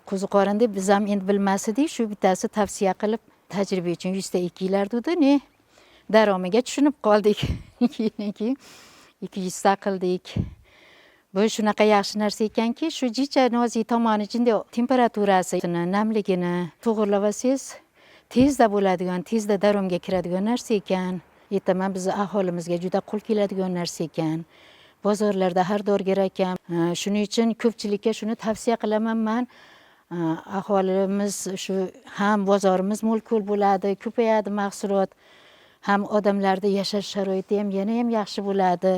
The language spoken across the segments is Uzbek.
qo'ziqorin deb biz ham endi bilmas edik, shu bittasi tavsiya qilib tajriba uchun 100 ta dedi, ne daromiga tushunib qoldik. Keyin 200 ta qildik. Bu shunaqa yaxshi narsa ekanki, shu jicha nozik tomoni jinday temperaturasini, namligini to'g'irlab olsangiz, tezda bo'ladigan, tezda daromga kiradigan narsa ekan. Aytaman, biz aholimizga juda qo'l keladigan narsa ekan. Bozorlarda har dorgir ekan. Shuning uchun ko'pchilikka shuni tavsiya qilaman men. Aholimiz shu ham bozorimiz mo'l-ko'l bo'ladi, ko'payadi mahsulot, ham odamlarda yashash sharoiti ham yana ham yaxshi bo'ladi.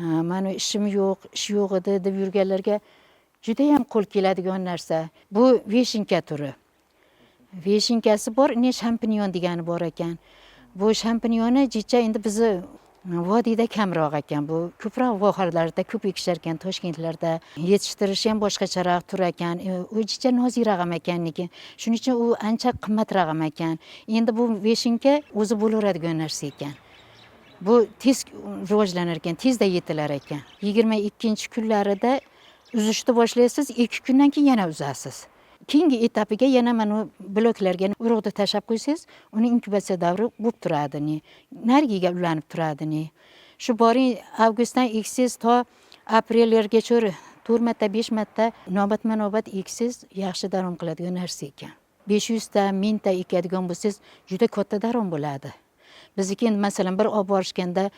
Mana ishim yo'q, ish yo'q edi deb yurganlarga juda ham qo'l keladigan narsa. Bu veshinka turi. Veshinkasi bor, ne shampinyon degani bor ekan. Bu shampinyonni jicha endi bizni vodiyda kamroq ekan. Bu ko'proq vohalarda ko'p ekishar ekan, Toshkentlarda. Yetishtirish ham boshqacharoq tur ekan. U jicha nozikroq ham ekanligi. Shuning uchun u ancha qimmatroq ham ekan. Endi bu veshinka o'zi bo'laveradigan narsa ekan. Bu tez rivojlanar ekan, tezda yetilar ekan. 22-kunlarida uzishni boshlaysiz, 2 kundan keyin yana uzasiz. Keyingi etapiga yana mana bloklarga urug'ni tashlab qo'ysangiz, uni inkubatsiya davri bo'lib turadi. Narigiga ulanib turadi. Shu boring avgustdan eksangiz to aprelgacha 4 marta, 5 marta navbatma-navbat eksangiz yaxshi darom qiladigan narsa ekan. 500 ta, 1000 ta ekadigan bo'lsangiz, juda katta darom bo'ladi. Bizniki endi masalan bir olib borishganda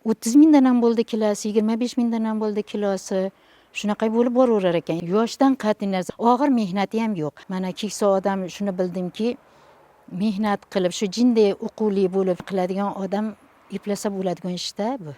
30 mingdan ham bo'ldi kilosi, 25 mingdan ham bo'ldi kilosi. Shunaqa bo'lib boraverar ekan. Yoshdan qat'iy narsa, og'ir mehnati ham yo'q. Mana keksa odam shuni bildimki, mehnat qilib shu jinday uquvli bo'lib qiladigan odam eplasa bo'ladigan ishda bu.